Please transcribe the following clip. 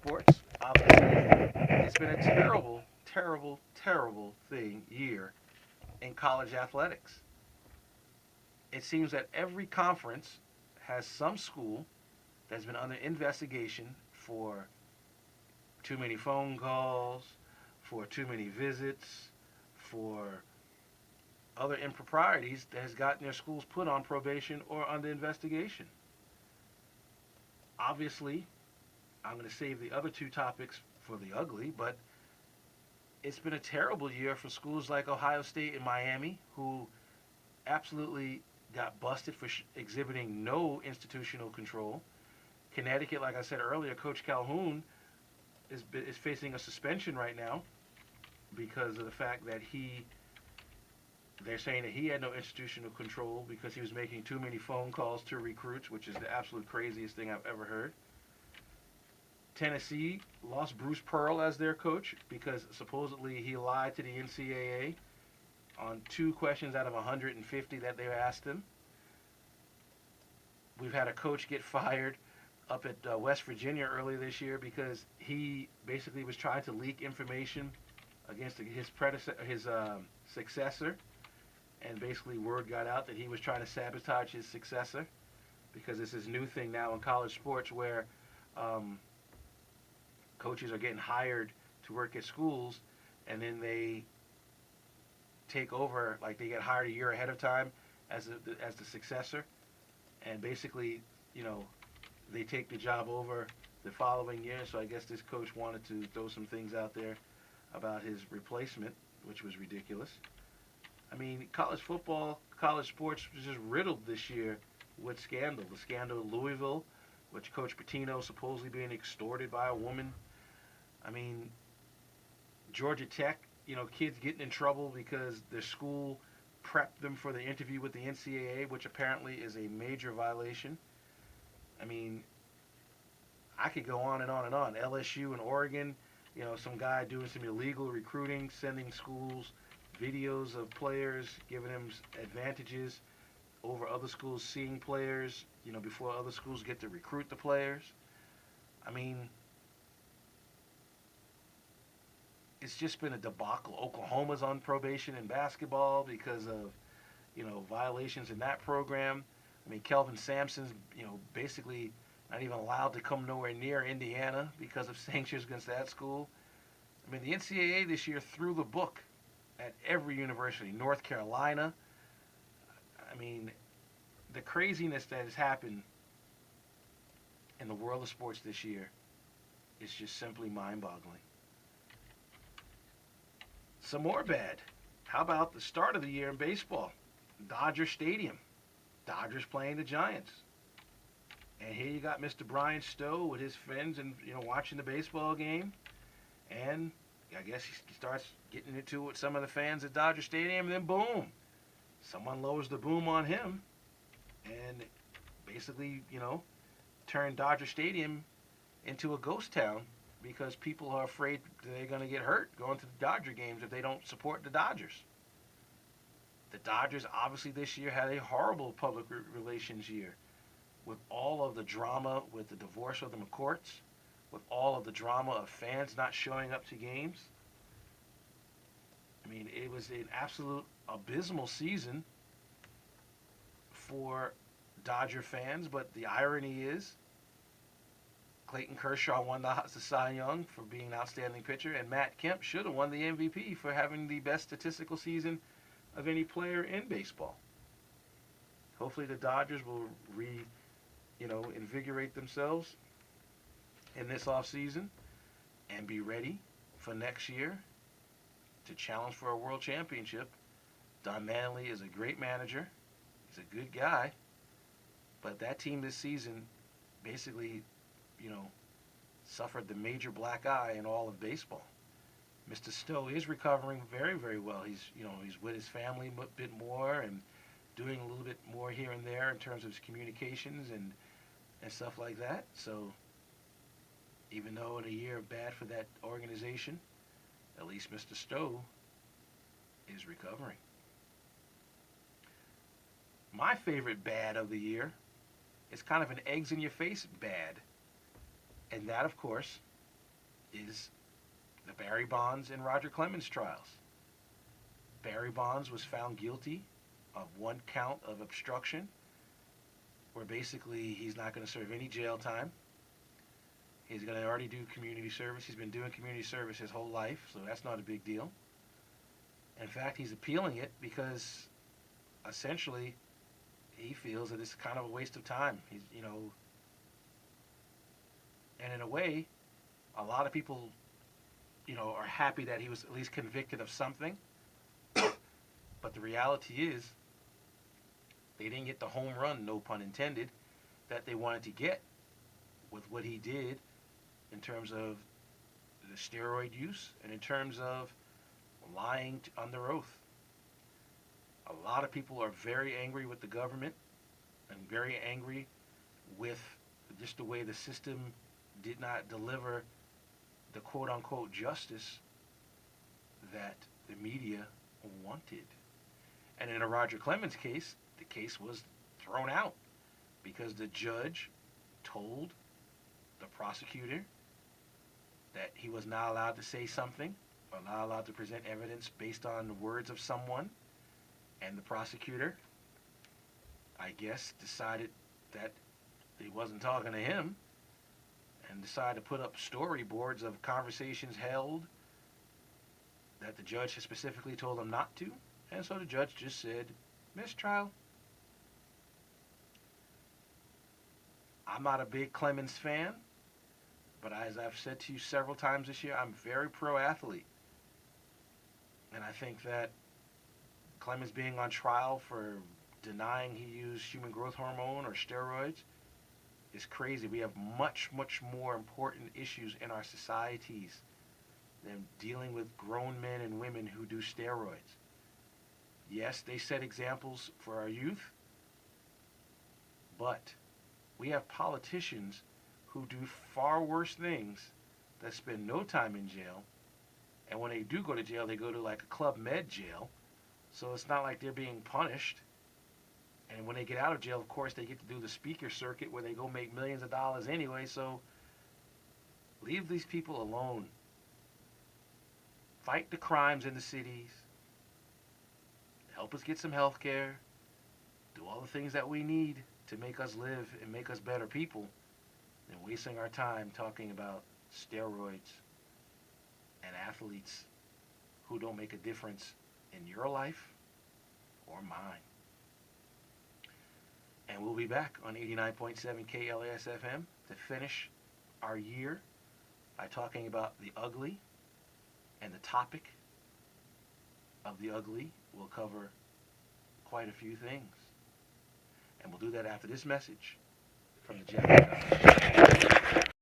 sports. Obviously, it's been a terrible, terrible, terrible year in college athletics. It seems that every conference has some school that's been under investigation for too many phone calls, for too many visits, for other improprieties that has gotten their schools put on probation or under investigation. Obviously, I'm going to save the other two topics for the ugly, but it's been a terrible year for schools like Ohio State and Miami, who absolutely got busted for exhibiting no institutional control. Connecticut, like I said earlier, Coach Calhoun is facing a suspension right now because of the fact that they're saying that he had no institutional control because he was making too many phone calls to recruits, which is the absolute craziest thing I've ever heard. Tennessee lost Bruce Pearl as their coach because supposedly he lied to the NCAA on two questions out of 150 that they asked him. We've had a coach get fired up at West Virginia earlier this year because he basically was trying to leak information against his successor, and basically word got out that he was trying to sabotage his successor because it's this new thing now in college sports where um, coaches are getting hired to work at schools, and then they take over, like they get hired a year ahead of time as the successor, and basically, you know, they take the job over the following year. So I guess this coach wanted to throw some things out there about his replacement, which was ridiculous. I mean, college football, college sports was just riddled this year with scandal. The scandal in Louisville, which Coach Pitino supposedly being extorted by a woman. I mean, Georgia Tech, kids getting in trouble because their school prepped them for the interview with the NCAA, which apparently is a major violation. I mean, I could go on and on and on. LSU and Oregon, some guy doing some illegal recruiting, sending schools videos of players, giving them advantages over other schools seeing players, before other schools get to recruit the players. I mean, it's just been a debacle. Oklahoma's on probation in basketball because of, violations in that program. I mean, Kelvin Sampson's, basically not even allowed to come nowhere near Indiana because of sanctions against that school. I mean, the NCAA this year threw the book at every university. North Carolina. I mean, the craziness that has happened in the world of sports this year is just simply mind-boggling. Some more bad. How about the start of the year in baseball? Dodger Stadium. Dodgers playing the Giants. And here you got Mr. Brian Stowe with his friends and watching the baseball game. And I guess he starts getting into it with some of the fans at Dodger Stadium, and then boom, someone lowers the boom on him, and basically, turn Dodger Stadium into a ghost town because people are afraid they're going to get hurt going to the Dodger games if they don't support the Dodgers. The Dodgers obviously this year had a horrible public relations year with all of the drama with the divorce of the McCourts, with all of the drama of fans not showing up to games. I mean, it was an absolute abysmal season for Dodger fans, but the irony is Clayton Kershaw won the Cy Young for being an outstanding pitcher, and Matt Kemp should have won the MVP for having the best statistical season of any player in baseball. Hopefully, the Dodgers will invigorate themselves in this offseason and be ready for next year to challenge for a world championship. Don Manley is a great manager. He's a good guy. But that team this season basically, suffered the major black eye in all of baseball. Mr. Stowe is recovering very, very well. He's with his family a bit more and doing a little bit more here and there in terms of his communications and stuff like that. So even though in a year bad for that organization, at least Mr. Stowe is recovering. My favorite bad of the year is kind of an eggs in your face bad. And that, of course, is the Barry Bonds and Roger Clemens trials. Barry Bonds was found guilty of one count of obstruction, where basically he's not going to serve any jail time. He's going to already do community service. He's been doing community service his whole life, so that's not a big deal. In fact, he's appealing it because essentially he feels that it's kind of a waste of time. And in a way, a lot of people, are happy that he was at least convicted of something. But the reality is, they didn't get the home run, no pun intended, that they wanted to get with what he did in terms of the steroid use and in terms of lying under oath. A lot of people are very angry with the government and very angry with just the way the system did not deliver the quote-unquote justice that the media wanted. And in a Roger Clemens case, the case was thrown out because the judge told the prosecutor that he was not allowed to say something or not allowed to present evidence based on the words of someone. And the prosecutor, I guess, decided that he wasn't talking to him and decided to put up storyboards of conversations held that the judge had specifically told him not to. And so the judge just said, mistrial. I'm not a big Clemens fan, but as I've said to you several times this year, I'm very pro-athlete. And I think that Clemens being on trial for denying he used human growth hormone or steroids is crazy. We have much, much more important issues in our societies than dealing with grown men and women who do steroids. Yes, they set examples for our youth, but we have politicians who do far worse things that spend no time in jail, and when they do go to jail, they go to like a Club Med jail, so it's not like they're being punished. And when they get out of jail, of course, they get to do the speaker circuit where they go make millions of dollars anyway, so leave these people alone. Fight the crimes in the cities. Help us get some health care. Do all the things that we need to make us live and make us better people than wasting our time talking about steroids and athletes who don't make a difference in your life or mine. And we'll be back on 89.7 KLAS FM to finish our year by talking about the ugly, and the topic of the ugly will cover quite a few things. And we'll do that after this message from the Jack.